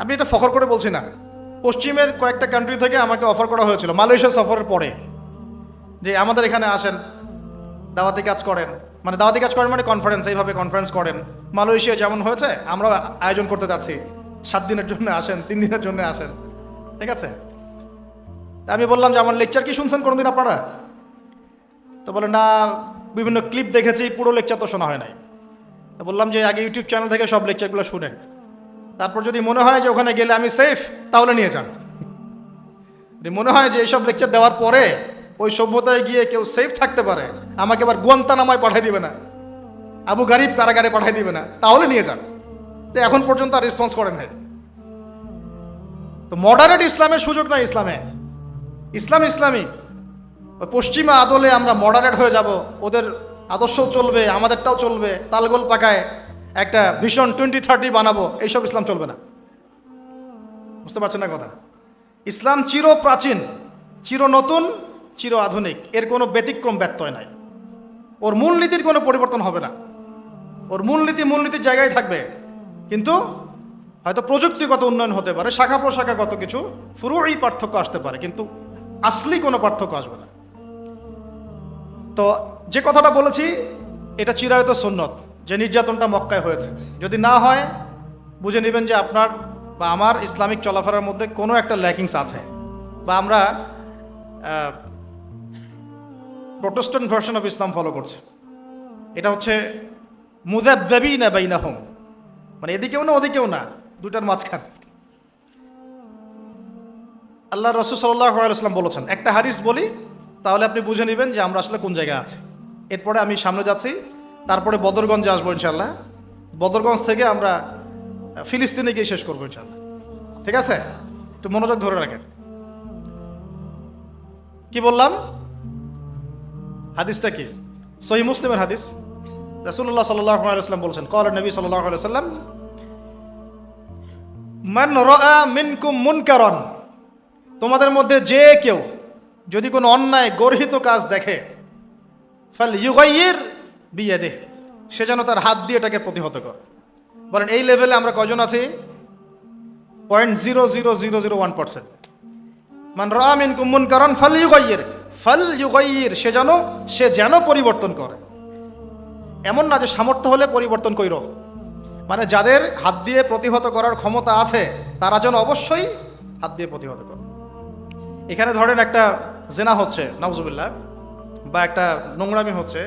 আমি এটা ফখর করে বলছি না, পশ্চিমের কয়েকটা কান্ট্রি থেকে আমাকে অফার করা হয়েছিল মালয়েশিয়া সফরের পরে, যে আমাদের এখানে আসেন, দাওয়াতি কাজ করেন, মানে দাওয়াতি কাজ করেন মানে কনফারেন্স, এইভাবে কনফারেন্স করেন। মালয়েশিয়া যেমন হয়েছে আমরা আয়োজন করতে যাচ্ছি, 7 দিনের জন্য আসেন, 3 দিনের জন্য আসেন, ঠিক আছে। আমি বললাম যে আমার লেকচার কি শুনছেন কোনোদিন আপনারা? তো বলে না, বিভিন্ন ক্লিপ দেখেছি, পুরো লেকচার তো শোনা হয় নাই। তো বললাম যে আগে ইউটিউব চ্যানেল থেকে সব লেকচারগুলো শুনেন, তারপর যদি মনে হয় যে ওখানে গেলে আমি সেফ, তাহলে নিয়ে যান। যদি মনে হয় যে এইসব লেকচার দেওয়ার পরে ওই সভ্যতায় গিয়ে কেউ সেফ থাকতে পারে, আমাকে আবার গুয়ান্তানামায় পাঠিয়ে দিবে না, আবু গারিব কারাগারে পাঠিয়ে দিবে না, তাহলে নিয়ে যান। তো এখন পর্যন্ত আর রেসপন্স করেন নাই। তো মডারেট ইসলামের সুযোগ নাই ইসলামে। ইসলাম ইসলামী, পশ্চিমা আদলে আমরা মডারেট হয়ে যাব, ওদের আদর্শও চলবে, আমাদেরটাও চলবে, তালগোল পাকায় একটা ভিশন 2030 বানাবো, এইসব ইসলাম চলবে না। বুঝতে পারছেন না কথা? ইসলাম চির প্রাচীন, চির নতুন, চির আধুনিক, এর কোনো ব্যতিক্রম ব্যত্যয় নাই। ওর মূলনীতির কোনো পরিবর্তন হবে না, ওর মূলনীতির জায়গায় থাকবে, কিন্তু হয়তো প্রযুক্তিগত উন্নয়ন হতে পারে, শাখা প্রশাখাগত কিছু ফুরুই পার্থক্য আসতে পারে, কিন্তু আসলি কোনো পার্থক্য আসবে না। তো যে কথাটা বলেছি এটা চিরায়ত সুন্নত, যে নির্যাতনটা মক্কায় হয়েছে, যদি না হয় বুঝে নেবেন যে আপনার বা আমার ইসলামিক চলাফেরার মধ্যে কোনো একটা ল্যাকিংস আছে, বা আমরা Protestant version of Islam follow করছি। এটা হচ্ছে মুযাবযাবিনা বাইনাহুম, মানে এদিকেও না ওদিকেও না, দুটার মাঝখান। আল্লাহ রাসূল সাল্লাল্লাহু আলাইহি ওয়াসাল্লাম বলেছেন, একটা হাদিস বলি তাহলে আপনি বুঝে নেবেন যে আমরা আসলে কোন জায়গায় আছি। এরপরে আমি সামনে যাচ্ছি, তারপরে বদরগঞ্জে আসবো ইনশাল্লাহ, বদরগঞ্জ থেকে আমরা ফিলিস্তিনে গিয়ে শেষ করবো ইনশাল্লাহ, ঠিক আছে? একটু মনোযোগ ধরে রাখেন। কি বললাম? হাদিসটা কি? সহিহ মুসলিমের হাদিস। রাসূলুল্লাহ সাল্লাল্লাহু আলাইহি ওয়াসাল্লাম বলেছেন, ক্বালা নবী সাল্লাল্লাহু আলাইহি ওয়াসাল্লাম, মান রাআ মিনকুম মুনকারান, তোমাদের মধ্যে যে কেউ যদি কোনো অন্যায় গর্হিত কাজ দেখে, ফালইউগাইয়ির বিয়াদিহি, সে যেন তার হাত দিয়ে এটাকে প্রতিহত করে। বলেন এই লেভেলে আমরা কয়জন আছি? 0.00001%। মান রাআ মিনকুম মুনকারান ফালইউগাইয়ির, সে যেন পরিবর্তন করে। এমন না যে সামর্থ্য হলে পরিবর্তন কইরো, মানে যাদের হাত দিয়ে প্রতিহত করার ক্ষমতা আছে তারা যেন অবশ্যই হাত দিয়ে প্রতিহত করে। এখানে ধরেন একটা জেনা হচ্ছে, নাউজুবিল্লাহ, বা একটা নোংরামি হচ্ছে,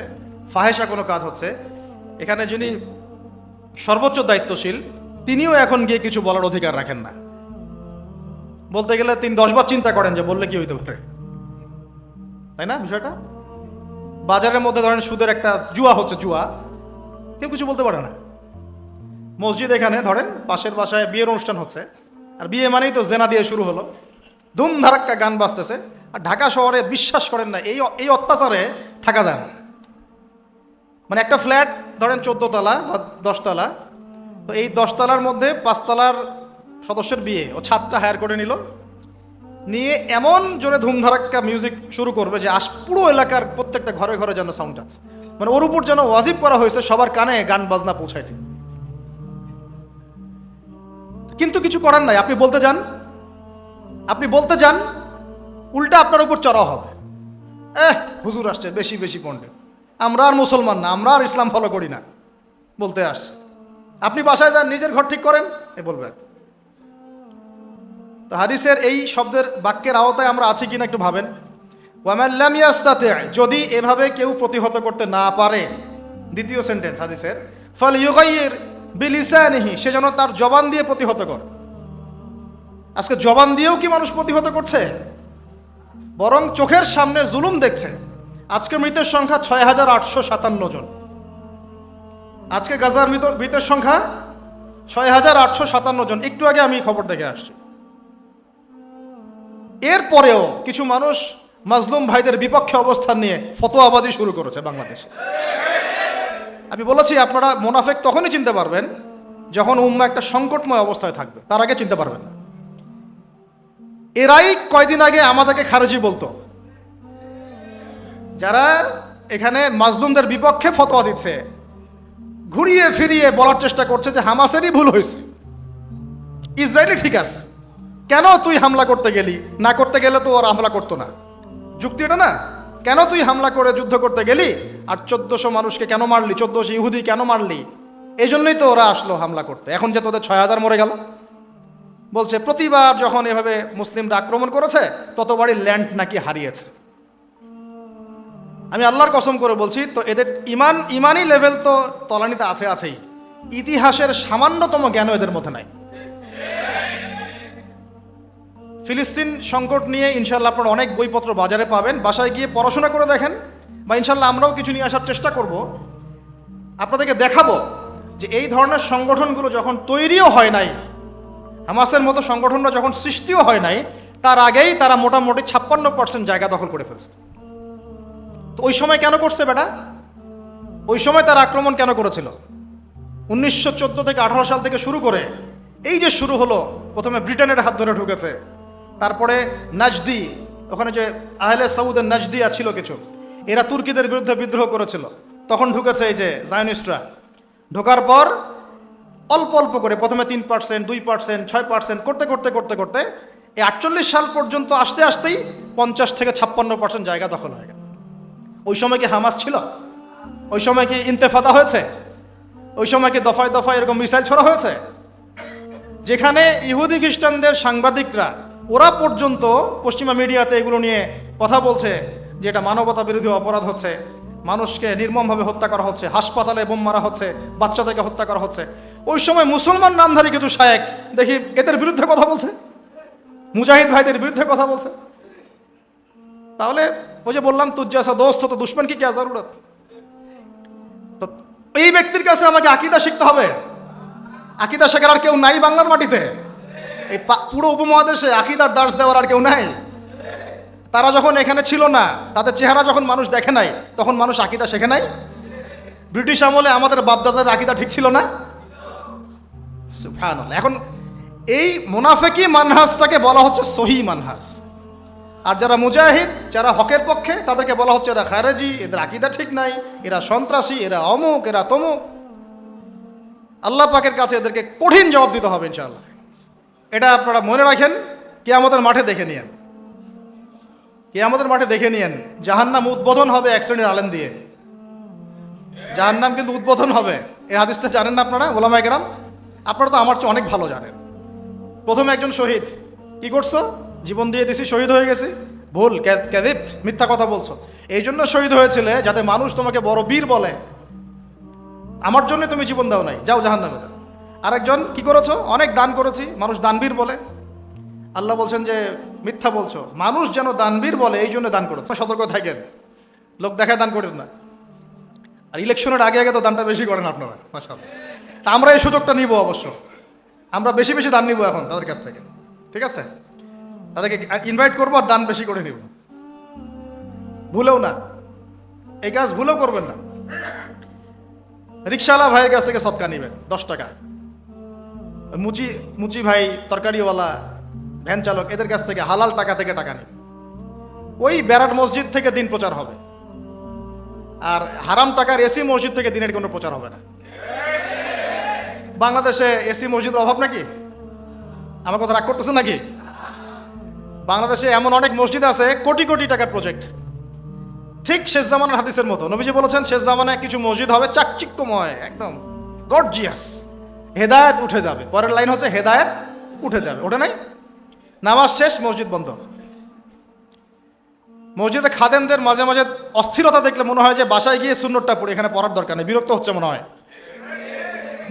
ফাহেসা কোনো কাজ হচ্ছে, এখানে যিনি সর্বোচ্চ দায়িত্বশীল তিনিও এখন গিয়ে কিছু বলার অধিকার রাখেন না। বলতে গেলে তিনি 10 বার চিন্তা করেন যে বললে কি হইতে পারে, তাই না? বিষয়টা বাজারের মধ্যে ধরেন সুদের একটা জুয়া হচ্ছে, জুয়া, কেউ কিছু বলতে পারে না। মসজিদ এখানে ধরেন পাশের বাসায় বিয়ের অনুষ্ঠান হচ্ছে, আর বিয়ে মানেই তো জেনা দিয়ে শুরু হলো, ধুমধারাক্কা গান বাজতেছে, আর ঢাকা শহরে বিশ্বাস করেন না এই অত্যাচারে থাকা যায় না। মানে একটা ফ্ল্যাট ধরেন 14 তলা বা 10 তলা, তো এই 10 তলার মধ্যে 5 তলার সদস্যের বিয়ে, ও ছাদটা হায়ার করে নিয়ে এমন জোরে ধুমধারাক্কা মিউজিক শুরু করবে যে পুরো এলাকার প্রত্যেকটা ঘরে ঘরে যেন সাউন্ড আছে, মানে ওর উপর যেন ওয়াজিব করা হয়েছে সবার কানে গান বাজনা পৌঁছাইতে। কিন্তু কিছু করার নাই, আপনি বলতে যান উল্টা আপনার উপর চড়াও হবে, হুজুর আসছে বেশি বেশি পণ্ডিত, আমরা আর মুসলমান না, আমরা আর ইসলাম ফলো করি না, বলতে আসছে। আপনি বাসায় যান, নিজের ঘর ঠিক করেন, বলবেন। তো হাদিসের এই শব্দের বাক্যের আওতায় আমরা আছি কিনা একটু ভাবেন। ওয়ামান লাম ইয়াস্তাতি, যদি এভাবে কেউ প্রতিহত করতে না পারে, দ্বিতীয় সেন্টেন্স হাদিসের, ফালইউগাইয়ির বিলিসানিহি, সে যেন তার জবান দিয়ে প্রতিহত করে। আজকে জবান দিয়েও কি মানুষ প্রতিহত করছে? বরং চোখের সামনে জুলুম দেখছে। আজকে মৃতের সংখ্যা 6,857 জন। আজকে গাজার মৃতের সংখ্যা 6,857 জন। একটু আগে আমি খবর দেখে আসছি। এরপরেও কিছু মানুষ মাজলুম ভাইদের বিপক্ষে অবস্থান নিয়ে ফতোয়াবাজি শুরু করেছে বাংলাদেশে। আমি বলেছি আপনারা মুনাফিক তখনই চিনতে পারবেন যখন উম্মাহ একটা সংকটময় অবস্থায় থাকবে, তার আগে চিনতে পারবেন না। এরাই কয়দিন আগে আমাদেরকে খারেজি বলতো, যারা এখানে মাজলুমদের বিপক্ষে ফতোয়া দিচ্ছে, ঘুরিয়ে ফিরিয়ে বলার চেষ্টা করছে যে হামাসেরই ভুল হয়েছে, ইসরায়েলি ঠিক আছে, কেন তুই হামলা করতে গেলি? না করতে গেলে তো ওরা হামলা করতো না। যুক্তি এটা না? কেন তুই হামলা করে যুদ্ধ করতে গেলি আর 1400 মানুষকে কেন মারলি, 1400 ইহুদি কেন মারলি? এই জন্যই তো ওরা আসলো হামলা করতে। এখন যে তোদের 6000 মরে গেল। বলছে প্রতিবার যখন এভাবে মুসলিমরা আক্রমণ করেছে ততবারই ল্যান্ড নাকি হারিয়েছে। আমি আল্লাহর কসম করে বলছি, তো এদের ইমানি লেভেল তো তলানিতে আছেই। ইতিহাসের সামান্যতম জ্ঞান এদের মধ্যে নাই। ফিলিস্তিন সংকট নিয়ে ইনশাল্লাহ আপনারা অনেক বইপত্র বাজারে পাবেন, বাসায় গিয়ে পড়াশোনা করে দেখেন, বা ইনশাল্লাহ আমরাও কিছু নিয়ে আসার চেষ্টা করব। আপনাদেরকে দেখাবো যে এই ধরনের সংগঠনগুলো যখন তৈরিও হয় নাই, হামাসের মতো সংগঠনটা যখন সৃষ্টিও হয় নাই, তার আগেই তারা মোটামুটি 56% জায়গা দখল করে ফেলছে। তো ওই সময় কেন করছে বেটা? ওই সময় তার আক্রমণ কেন করেছিল? 1914 থেকে 18 সাল থেকে শুরু করে এই যে শুরু হলো, প্রথমে ব্রিটেনের হাত ধরে ঢুকেছে, তারপরে নাজদি, ওখানে যে আহলে সাউদের নাজদিয়া ছিল কিছু, এরা তুর্কিদের বিরুদ্ধে বিদ্রোহ করেছিল, তখন ঢুকেছে এই যে জায়নিস্টরা। ঢোকার পর অল্প অল্প করে প্রথমে 3%, 2%, 6% করতে করতে করতে করতে এই 48 সাল পর্যন্ত আসতেই 50 থেকে 56% জায়গা দখল হয়ে গেল। ওই সময় কি হামাস ছিল? ওই সময় কি ইন্তেফাদা হয়েছে? ওই সময় কি দফায় দফায় এরকম মিসাইল ছড়া হয়েছে? যেখানে ইহুদি খ্রিস্টানদের সাংবাদিকরা ওরা পর্যন্ত পশ্চিমা মিডিয়াতে এগুলো নিয়ে কথা বলছে যে এটা মানবতা বিরোধী অপরাধ হচ্ছে, মানুষকে নির্মমভাবে হত্যা করা হচ্ছে, হাসপাতালে বোম মারা হচ্ছে, বাচ্চাদেরকে হত্যা করা হচ্ছে, ওই সময় মুসলমান নামধারী কিছু শায়েক দেখি এদের বিরুদ্ধে কথা বলছে, মুজাহিদ ভাইদের বিরুদ্ধে কথা বলছে। তাহলে ওই যে বললাম তুজ্জাসা দোস্ত তো দুশ্মন কি জরুরত। তো এই ব্যক্তির কাছে আমাকে আকীদা শিখতে হবে। আকীদা শেখার আর কেউ নাই বাংলার মাটিতে? এই পুরো উপমহাদেশে আকীদার দার্স দেওয়ার আর কেউ নাই? তারা যখন এখানে ছিল না, তাদের চেহারা যখন মানুষ দেখে নাই, তখন মানুষ আকীদা শেখে নাই? ব্রিটিশ আমলে আমাদের বাপদাদাদের আকীদা ঠিক ছিল না? সুবহানাল্লাহ। এখন এই মুনাফিকি মানহাজটাকে বলা হচ্ছে সহি মানহাজ। আর যারা মুজাহিদ, যারা হকের পক্ষে, তাদেরকে বলা হচ্ছে এরা খারেজি, এদের আকীদা ঠিক নাই, এরা সন্ত্রাসী, এরা অমুক, এরা তমুক। আল্লাহ পাকের কাছে এদেরকে কঠিন জবাব দিতে হবে ইনশাআল্লাহ। এটা আপনারা মনে রাখেন, কিয়ামতের মাঠে দেখে নিয়েন। কিয়ামতের মাঠে দেখে নিয়েন, জাহান্নাম উদ্বোধন হবে এক শ্রেণীর আলেম দিয়ে। জাহান্নাম কিন্তু উদ্বোধন হবে। এই হাদিসটা জানেন না আপনারা ওলামায়ে কেরাম? আপনারা তো আমার চেয়ে অনেক ভালো জানেন। প্রথমে একজন শহীদ, কি করছো? জীবন দিয়ে দিছি, শহীদ হয়ে গেছি। ভুল, কাযিব, মিথ্যা কথা বলছো। এই জন্য শহীদ হয়েছিলে যাতে মানুষ তোমাকে বড় বীর বলে। আমার জন্য তুমি জীবন দাও নাই, যাও জাহান্নামে যাও। আরেকজন, কি করেছো? অনেক দান করেছি, মানুষ দানবীর বলে। আল্লাহ বলছেন যে মিথ্যা বলছো, মানুষ যেন দানবীর বলে এই জন্য দান করেছে। সতর্ক থাকেন, লোক দেখায় দান করেন না। আর ইলেকশনের আগে আগে তো দানটা বেশি করেন আপনারা, মাশাআল্লাহ। তা আমরা এই সুযোগটা নিব, অবশ্য আমরা বেশি বেশি দান নিব এখন তাদের কাছ থেকে, ঠিক আছে? তাদেরকে ইনভাইট করবো আর দান বেশি করে নিব। ভুলেও না, এই কাজ ভুলেও করবেন না। রিক্সাওয়ালা ভাইয়ের কাছ থেকে সদকা নিবেন 10 টাকা। মুচি ভাই, তরকারিওয়ালা, ভ্যান চালক, এদের কাছ থেকে হালাল টাকা থেকে টাকা নিন। ওই ব্যারাট মসজিদ থেকে দিন প্রচার হবে, আর হারাম টাকার এসি মসজিদ থেকে দিনের কোনো প্রচার হবে না। বাংলাদেশে এসি মসজিদের অভাব নাকি? আমার কথা রাগ করতেছে নাকি? বাংলাদেশে এমন অনেক মসজিদ আছে কোটি কোটি টাকার প্রজেক্ট, ঠিক শেষ জামানার হাদিসের মতো। নবীজি বলেছেন শেষ জামানায় কিছু মসজিদ হবে চাকচিক্যময়, একদম গর্জিয়াস, হেদায়েত উঠে যাবে। পরের লাইন হচ্ছে হেদায়েত উঠে যাবে। ওঠে নাই? নামাজ শেষ, মসজিদ বন্ধ। মসজিদে খাদেমদের মাঝে মাঝে অস্থিরতা দেখলে মনে হয় যে বাসায় গিয়ে সুন্নতটা পড়ে, এখানে পড়ার দরকার নেই, বিরক্ত হচ্ছে মনে হয়।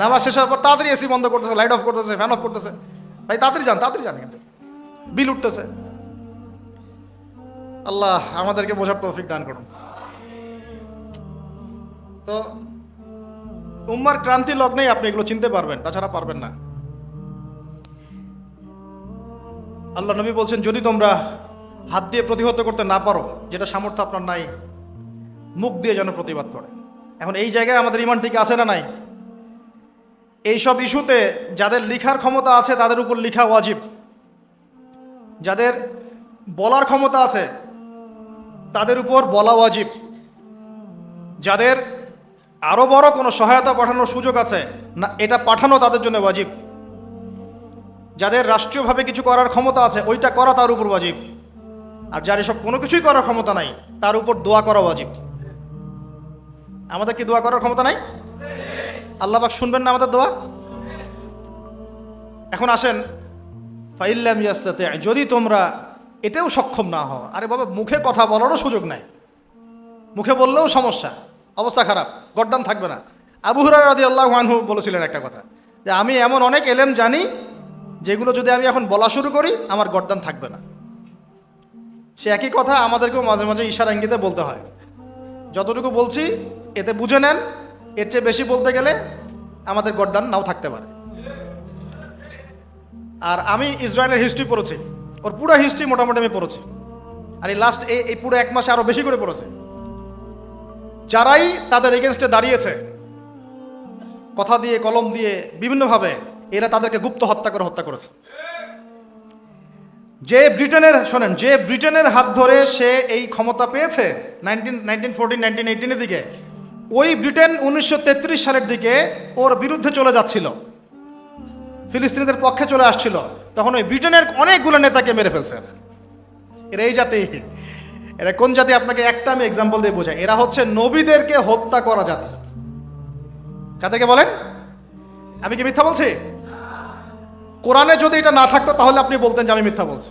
নামাজ শেষ হওয়ার পর তাড়াতাড়ি এসি বন্ধ করতেছে, লাইট অফ করতেছে, ফ্যান অফ করতেছে। ভাই তাড়াতাড়ি যান, কিন্তু বিল উঠতেছে। আল্লাহ আমাদেরকে বোঝার তৌফিক দান করুন। তো উম্মার ক্রান্তি লগ্নেই আপনি এগুলো চিনতে পারবেন, তাছাড়া পারবেন না। আল্লাহ নবী বলছেন, যদি তোমরা হাত দিয়ে প্রতিহত করতে না পারো, যেটা সামর্থ্য আপনার নাই, মুখ দিয়ে যেন প্রতিবাদ করে। এখন এই জায়গায় আমাদের ইমান ঠিক আছে না নাই? এইসব ইস্যুতে যাদের লিখার ক্ষমতা আছে তাদের উপর লিখা ওয়াজিব, যাদের বলার ক্ষমতা আছে তাদের উপর বলা ওয়াজিব, যাদের আরো বড় কোনো সহায়তা পাঠানোর সুযোগ আছে না, এটা পাঠানো তাদের জন্য ওয়াজিব। যাদের রাষ্ট্রীয়ভাবে কিছু করার ক্ষমতা আছে ওইটা করা তার উপর ওয়াজিব, আর যার এসব কোনো কিছুই করার ক্ষমতা নাই তার উপর দোয়া করা ওয়াজিব। আমাদের কি দোয়া করার ক্ষমতা নাই? আল্লাহ পাক শুনবেন না আমাদের দোয়া? এখন আসেন, ফাইল্লাম ইয়াস্তাতি, যদি তোমরা এতেও সক্ষম না হও, আরে বাবা মুখে কথা বলারও সুযোগ নাই, মুখে বললেও সমস্যা, অবস্থা খারাপ, গর্দান থাকবে না। আবু হুরায়রা রাদিয়াল্লাহু আনহু বলেছিলেন একটা কথা, যে আমি এমন অনেক এলেম জানি যেগুলো যদি আমি এখন বলা শুরু করি আমার গর্দান থাকবে না। সে একই কথা আমাদেরকেও মাঝে মাঝে ইশারা ইঙ্গিতে বলতে হয়, যতটুকু বলছি এতে বুঝে নেন, এর চেয়ে বেশি বলতে গেলে আমাদের গর্দান নাও থাকতে পারে। আর আমি ইসরায়েলের হিস্ট্রি পড়েছি, ওর পুরো হিস্ট্রি মোটামুটি আমি পড়েছি, আর এই লাস্ট এই পুরো এক মাসে আরও বেশি করে পড়েছি। যারাই তাদের এগেনস্টে দাঁড়িয়েছে কথা দিয়ে কলম দিয়ে বিভিন্নভাবে, এরা তাদেরকে গুপ্ত হত্যা করেছে। যে ব্রিটেনের হাত ধরে সে এই ক্ষমতা পেয়েছে 1914-1918 দিকে, ওই ব্রিটেন 1933 সালের দিকে ওর বিরুদ্ধে চলে যাচ্ছিল, ফিলিস্তিনিদের পক্ষে চলে আসছিল, তখন ওই ব্রিটেনের অনেকগুলো নেতাকে মেরে ফেলছে। এরা এই জাতি, এরা কোন জাতি আপনাকে একটা আমি এক্সাম্পল দিয়ে বোঝাই, এরা হচ্ছে নবীদেরকে হত্যা করা জাতি। কাদেরকে বলেন? আমি কি মিথ্যা বলছি? কোরআনে যদি এটা না থাকতো তাহলে আপনি বলতেন যে আমি মিথ্যা বলছি।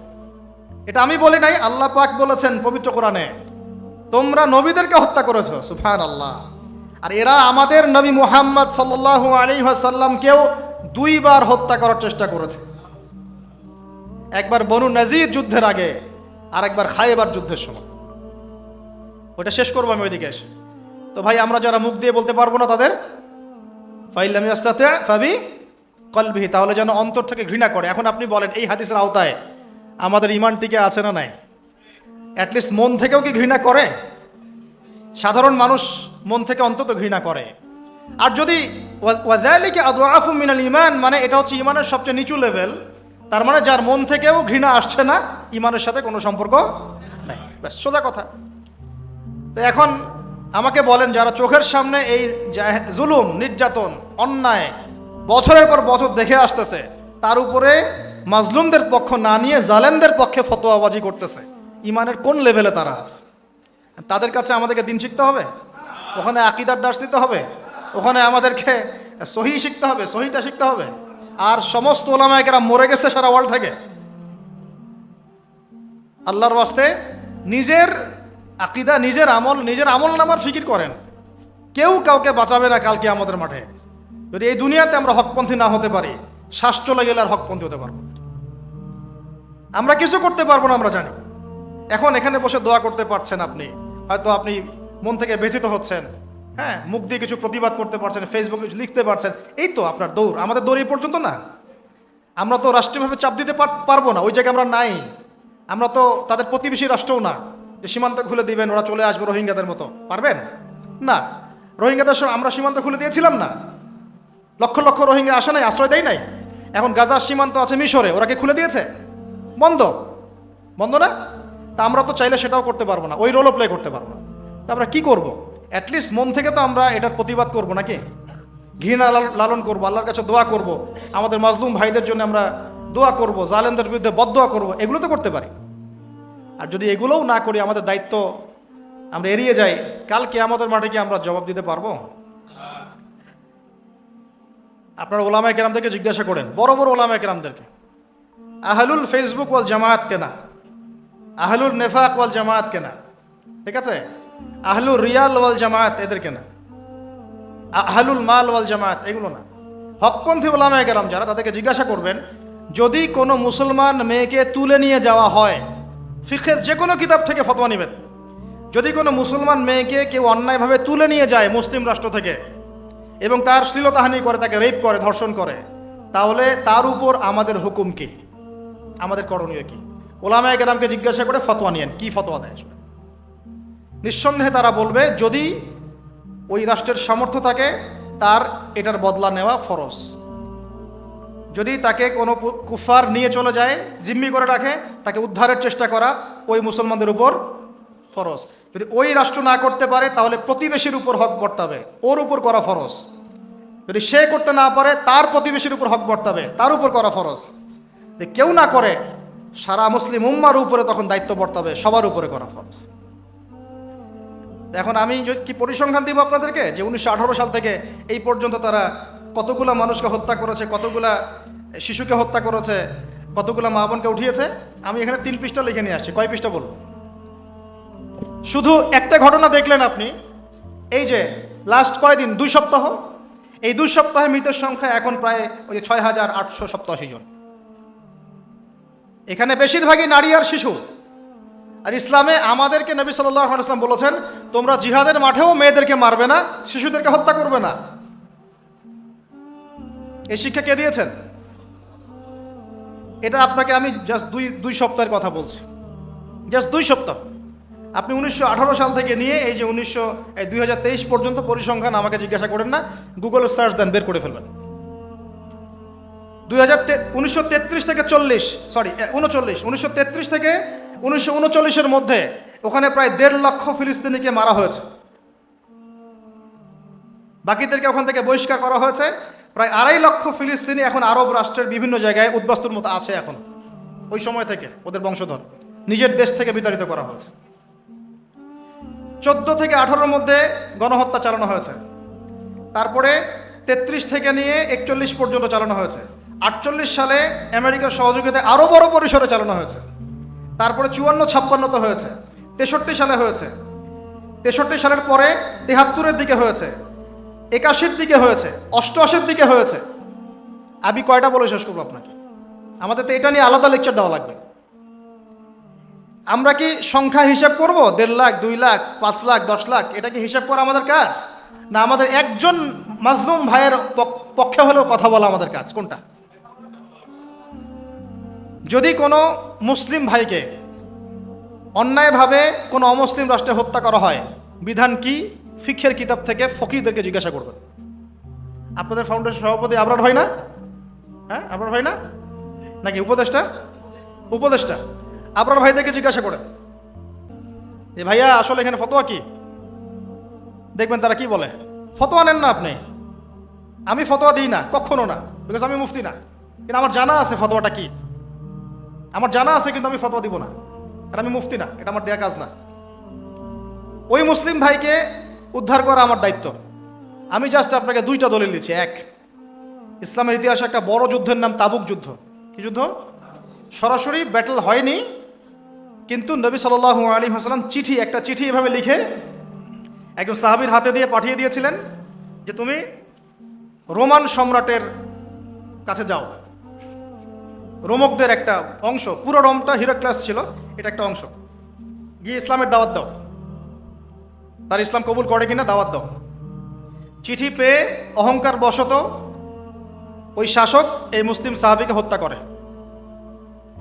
এটা আমি বলি নাই, আল্লাহ পাক বলেছেন পবিত্র কোরআনে, তোমরা নবীদেরকে হত্যা করেছো। সুবহানাল্লাহ। আর এরা আমাদের নবী মুহাম্মদ সাল্লাল্লাহু আলাইহি ওয়াসাল্লামকেও 2 বার হত্যা করার চেষ্টা করেছে, একবার বনু নাজির যুদ্ধের আগে আর একবার খায়বার যুদ্ধের সময়। ওটা শেষ করবো আমি ওইদিকে এসে। তো ভাই আমরা যারা মুখ দিয়ে বলতে পারবো না তাদের ফাইল্লাম ইয়াস্তাতি ফাবি কলবিহি, তাহলে যেন অন্তর থেকে ঘৃণা করে। এখন আপনি বলেন এই হাদিসের আওতায় আমাদের ঈমান টিকে আছে না নাই? অ্যাটলিস্ট মন থেকেও কি ঘৃণা করে? সাধারণ মানুষ মন থেকে অন্তত ঘৃণা করে। আর যদি ওয়াযালিকা আদআফু মিনাল ঈমান, মানে এটা হচ্ছে ঈমানের সবচেয়ে নিচু লেভেল, তার মানে যার মন থেকেও ঘৃণা আসছে না, ঈমানের সাথে কোনো সম্পর্ক নাই, ব্যাস সোজা কথা। তো এখন আমাকে বলেন, যারা চোখের সামনে এই জুলুম, নির্যাতন, অন্যায় বছরের পর বছর দেখে আসতেছে, তার উপরে মাজলুমদের পক্ষ না নিয়ে জালেমদের পক্ষে ফতোয়াবাজি করতেছে, ঈমানের কোন লেভেলে তারা আছে? তাদের কাছে আমাদেরকে দিন শিখতে হবে, ওখানে আকীদার দার্স দিতে হবে, ওখানে আমাদেরকে সহি শিখতে হবে, সহিটা শিখতে হবে। আর সমস্ত ওলামায়ে কেরাম মরে গেছে সারা ওয়ার্ল্ড থেকে। আল্লাহর ওয়াস্তে নিজের আকীদা, নিজের আমল নামার ফিকির করেন। কেউ কাউকে বাঁচাবে না কালকে আমাদের মাঠে। যদি এই দুনিয়াতে আমরা হকপন্থী না হতে পারি, শ্বাস চলে গেলে আর হকপন্থী হতে পারবো, আমরা কিছু করতে পারবো না, আমরা জানি। এখন এখানে বসে দোয়া করতে পারছেন, আপনি হয়তো আপনি মন থেকে ব্যথিত হচ্ছেন, হ্যাঁ, মুখ দিয়ে কিছু প্রতিবাদ করতে পারছেন, ফেসবুকে লিখতে পারছেন, এই তো আপনার দৌড়। আমাদের দৌড় এই পর্যন্ত না। আমরা তো রাষ্ট্রীয়ভাবে চাপ দিতে পারবো না, ওই জায়গায় আমরা নাই। আমরা তো তাদের প্রতিবেশী রাষ্ট্রও না যে সীমান্ত খুলে দিবেন, ওরা চলে আসবে রোহিঙ্গাদের মতো। পারবেন না। রোহিঙ্গাদের আমরা সীমান্ত খুলে দিয়েছিলাম না? লক্ষ লক্ষ রোহিঙ্গা আসে নাই, আশ্রয় দেয় নাই। এখন গাজার সীমান্ত আছে মিশরে, ওরা কি খুলে দিয়েছে? বন্ধ না। তা আমরা তো চাইলে সেটাও করতে পারবো না, ওই রোলও প্লে করতে পারবো না। তা আমরা কি করবো? অ্যাটলিস্ট মন থেকে তো আমরা এটার প্রতিবাদ করবো নাকি? ঘৃণা লালন করবো, আল্লাহর কাছে দোয়া করব, আমাদের মাজলুম ভাইদের জন্য আমরা দোয়া করব, জালেমদের বিরুদ্ধে বদদোয়া করব, এগুলো তো করতে পারি। আর যদি এগুলোও না করি, আমাদের দায়িত্ব আমরা এড়িয়ে যাই, কালকে আমাদের মাঠে কি আমরা জবাব দিতে পারবো? আপনারা ওলামায়ে কেরামদেরকে জিজ্ঞাসা করেন, বড় বড় ওলামায়ে কেরামদেরকে, আহলুল ফেসবুক ওয়াল জামায়াত কেনা, আহলুল নেফাক ওয়াল জামায়াত কেনা, ঠিক আছে, আহলুল রিয়াল ওয়াল জামায়াত এদের কেনা, আহলুল মাল ওয়াল জামায়াত এগুলো না। হকপন্থী ওলামায়ে কেরাম যারা, তাদেরকে জিজ্ঞাসা করবেন, যদি কোনো মুসলমান মেয়েকে তুলে নিয়ে যাওয়া হয়, ফিকহের যে কোনো কিতাব থেকে ফতোয়া নেবেন, যদি কোনো মুসলমান মেয়েকে কেউ অন্যায়ভাবে তুলে নিয়ে যায় মুসলিম রাষ্ট্র থেকে এবং তার শ্লীলতাহানি করে, তাকে রেপ করে, ধর্ষণ করে, তাহলে তার উপর আমাদের হুকুম কি, আমাদের করণীয় কি? ওলামায়ে কেরামকে জিজ্ঞাসা করে ফতোয়া নিয়েন, কি ফতোয়া দেয়। নিঃসন্দেহে তারা বলবে, যদি ওই রাষ্ট্রের সামর্থ্য থাকে তার এটার বদলা নেওয়া ফরজ। যদি তাকে কোনো কুফার নিয়ে চলে যায়, জিম্মি করে রাখে, তাকে উদ্ধারের চেষ্টা করা ওই মুসলমানদের উপর ফরজ। যদি ওই রাষ্ট্র না করতে পারে তাহলে প্রতিবেশীর উপর হক বর্তাবে, ওর উপর করা ফরজ। যদি সে করতে না পারে তার প্রতিবেশীর উপর হক বর্তাবে, তার উপর করা ফরজ। যে কেউ না করে সারা মুসলিম উম্মার উপরে তখন দায়িত্ব বর্তাবে, সবার উপরে করা ফরজ। এখন আমি কি পরিসংখ্যান দিব আপনাদেরকে যে 1918 সাল থেকে এই পর্যন্ত তারা কতগুলা মানুষকে হত্যা করেছে, কতগুলা শিশুকে হত্যা করেছে, কতগুলা মা বোনকে উঠিয়েছে? আমি এখানে 3 পৃষ্ঠা লিখে নিয়ে আসছি। কয় পৃষ্ঠা বলবো? শুধু একটা ঘটনা দেখলেন আপনি, এই যে লাস্ট কয়দিন, 2 সপ্তাহ, এই 2 সপ্তাহে মৃতের সংখ্যা এখন প্রায় ওই 6,887 জন। এখানে বেশিরভাগই নারী আর শিশু। আর ইসলামে আমাদেরকে নবী সাল্লাল্লাহু আলাইহি ওয়াসাল্লাম বলেছেন, তোমরা জিহাদের মাঠেও মেয়েদেরকে মারবে না, শিশুদেরকে হত্যা করবে না। এই শিক্ষা কে দিয়েছেন? এটা আপনাকে আমি জাস্ট দুই সপ্তাহের কথা বলছি, জাস্ট 2 সপ্তাহ। আপনি 1918 সাল থেকে নিয়ে এই যে 2023 পর্যন্ত পরিসংখ্যান আমাকে জিজ্ঞাসা করেন না, গুগলে সার্চ দেন, বের করে ফেলবেন। 1933 থেকে 1933 থেকে 1939-এর মধ্যে ওখানে প্রায় 1.5 লক্ষ ফিলিস্তিনিকে মারা হয়েছে। বাকিদেরকে ওখান থেকে বহিষ্কার করা হয়েছে। প্রায় 2.5 লক্ষ ফিলিস্তিনি এখন আরব রাষ্ট্রের বিভিন্ন জায়গায় উদ্বাস্তুর মতো আছে। এখন ওই সময় থেকে ওদের বংশধর নিজের দেশ থেকে বিতাড়িত করা হয়েছে। 14 থেকে 18-এর মধ্যে গণহত্যা চালানো হয়েছে। তারপরে 33 থেকে নিয়ে 41 পর্যন্ত চালানো হয়েছে। 48 সালে আমেরিকার সহযোগিতায় আরও বড় পরিসরে চালানো হয়েছে। তারপরে 54-56 হয়েছে, 63 সালে হয়েছে, 63 সালের পরে 73-এর দিকে হয়েছে, 81-র দিকে হয়েছে, 88-এর দিকে হয়েছে। আমি কয়টা বলে শেষ করবো আপনাকে? আমাদের তো এটা নিয়ে আলাদা লেকচার দেওয়া লাগবে। আমরা কি সংখ্যা হিসাব করব? 1.5 লাখ, 2 লাখ, 5 লাখ, 10 লাখ? এটা কি হিসাব করা আমাদের কাজ? না আমাদের একজন মাজলুম ভাইয়ের পক্ষে হলেও কথা বলা আমাদের কাজ? কোনটা? যদি কোনো মুসলিম ভাইকে অন্যায়ভাবে কোনো অমুসলিম রাষ্ট্রে হত্যা করা হয়, বিধান কি? ফিকহের কিতাব থেকে ফকিহদেরকে জিজ্ঞাসা করবেন। আপনাদের ফাউন্ডেশন সভাপতি আবরার ভাই না? হ্যাঁ, আবরার ভাই না? নাকি উপদেষ্টা আবরার ভাইদেরকে জিজ্ঞাসা করেন যে ভাইয়া আসলে এখানে ফতোয়া কি? দেখবেন তারা কি বলে। ফতোয়া নেন না আপনি। আমি ফতোয়া দিই না, কখনো না, বিকজ আমি মুফতি না। কিন্তু আমার জানা আছে ফতোয়াটা কি। আমার জানা আছে, কিন্তু আমি ফতোয়া দিব না, কারণ আমি মুফতি না, এটা আমার দেয়া কাজ না। ওই মুসলিম ভাইকে উদ্ধার করা আমার দায়িত্ব। আমি জাস্ট আপনাকে 2টা দলিল দিচ্ছি। এক, ইসলামের ইতিহাসে একটা বড় যুদ্ধের নাম তাবুক যুদ্ধ। কি যুদ্ধ? সরাসরি ব্যাটল হয়নি, কিন্তু নবী সাল্লাল্লাহু আলাইহি ওয়াসাল্লাম একটা চিঠি এভাবে লিখে একজন সাহাবীর হাতে দিয়ে পাঠিয়ে দিয়েছিলেন যে তুমি রোমান সম্রাটের কাছে যাও। রোমকদের একটা অংশ, পুরো রোমটা হিরাক্লাস ছিল, এটা একটা অংশ, গিয়ে ইসলামের দাওয়াত দাও। তার ইসলাম কবুল করে কিনা দাওয়াত দাও। চিঠি পেয়ে অহংকার বশত ওই শাসক এই মুসলিম সাহাবীকে হত্যা করে।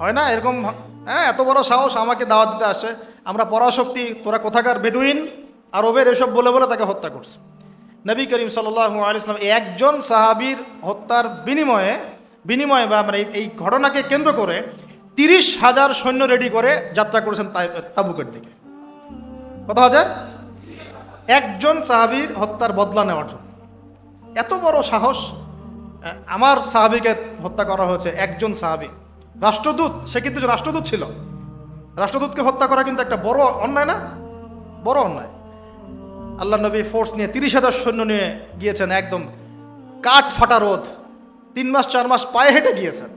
হয় না এরকম? হ্যাঁ, এত বড় সাহস, আমাকে দাওয়াত দিতে আসে, আমরা পরাশক্তি, তোরা কোথাকার বেদুইন আরবের, এসব বলে বলে তাকে হত্যা করছে। নবী করিম সাল্লাল্লাহু আলাইহি ওয়াসাল্লাম একজন সাহাবীর হত্যার বিনিময়ে বা মানে এই ঘটনাকে কেন্দ্র করে 30,000 সৈন্য রেডি করে যাত্রা করেছেন তাবুকের দিকে। কত হাজার? একজন সাহাবীর হত্যার বদলা নেওয়ার জন্য। এত বড় সাহস! আমার সাহাবীকে হত্যা করা হয়েছে, একজন সাহাবী, রাষ্ট্রদূত, সে কিন্তু রাষ্ট্রদূত ছিল। রাষ্ট্রদূতকে হত্যা করা কিন্তু একটা বড় অন্যায় না? বড় অন্যায়। আল্লাহ নবী ফোর্স নিয়ে 30,000 সৈন্য নিয়ে গিয়েছেন, একদম কাঠ ফাটা রোদ, 3 মাস 4 মাস পায়ে হেঁটে গিয়েছেন।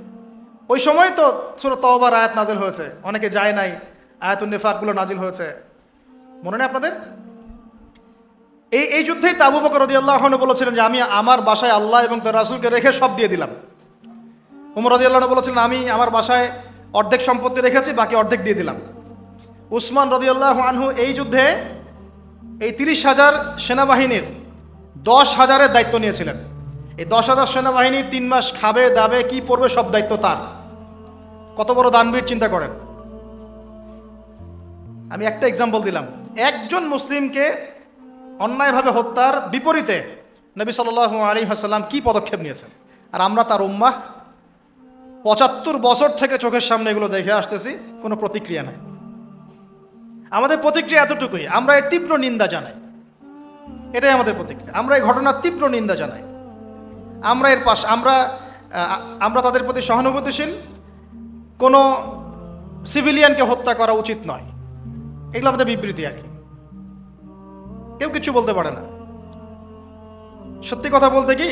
ওই সময় তো সূরা তওবার আয়াত নাজিল হয়েছে, অনেকে যায় নাই, আয়াতুন নিফাকগুলো নাজিল হয়েছে, মনে নেই আপনাদের? এই যুদ্ধেই আবু বকর রাদিয়াল্লাহু আনহু বলেছিলেন যে আমি আমার বাসায় আল্লাহ এবং তার রাসূলকে রেখে সব দিয়ে দিলাম। ওমর রাদিয়াল্লাহু আনহু বলেছিলেন আমি আমার বাসায় অর্ধেক সম্পত্তি রেখেছি, বাকি অর্ধেক দিয়ে দিলাম। উসমান রাদিয়াল্লাহু আনহু এই যুদ্ধে এই 30,000 সেনাবাহিনীর 10,000-এর দায়িত্ব নিয়েছিলেন। এই 10,000 সেনাবাহিনী 3 মাস খাবে দাবে কি পড়বে সব দায়িত্ব তার। কত বড় দানবীর চিন্তা করেন। আমি একটা এক্সাম্পল দিলাম। একজন মুসলিমকে অন্যায়ভাবে হত্যার বিপরীতে নবী সাল্লাল্লাহু আলাইহি ওয়াসাল্লাম কি পদক্ষেপ নিয়েছেন, আর আমরা তার উম্মাহ 75 বছর থেকে চোখের সামনে এগুলো দেখে আসতেছি, কোনো প্রতিক্রিয়া নাই। আমাদের প্রতিক্রিয়া এতটুকুই, আমরা এর তীব্র নিন্দা জানাই, এটাই আমাদের প্রতিক্রিয়া। আমরা এই ঘটনার তীব্র নিন্দা জানাই, আমরা এর পাশ আমরা তাদের প্রতি সহানুভূতিশীল কোনো সিভিলিয়ানকে হত্যা করা উচিত নয়। এগুলো আমাদের বিবৃতি আর কি, কেউ কিছু বলতে পারে না। সত্যি কথা বলতে কি,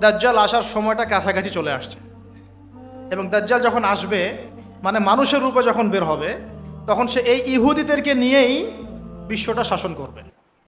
দাজ্জাল আসার সময়টা কাছাকাছি চলে আসছে, এবং দাজ্জাল যখন আসবে মানে মানুষের রূপে যখন বের হবে, তখন সে এই ইহুদিদেরকে নিয়েই বিশ্বটা শাসন করবে।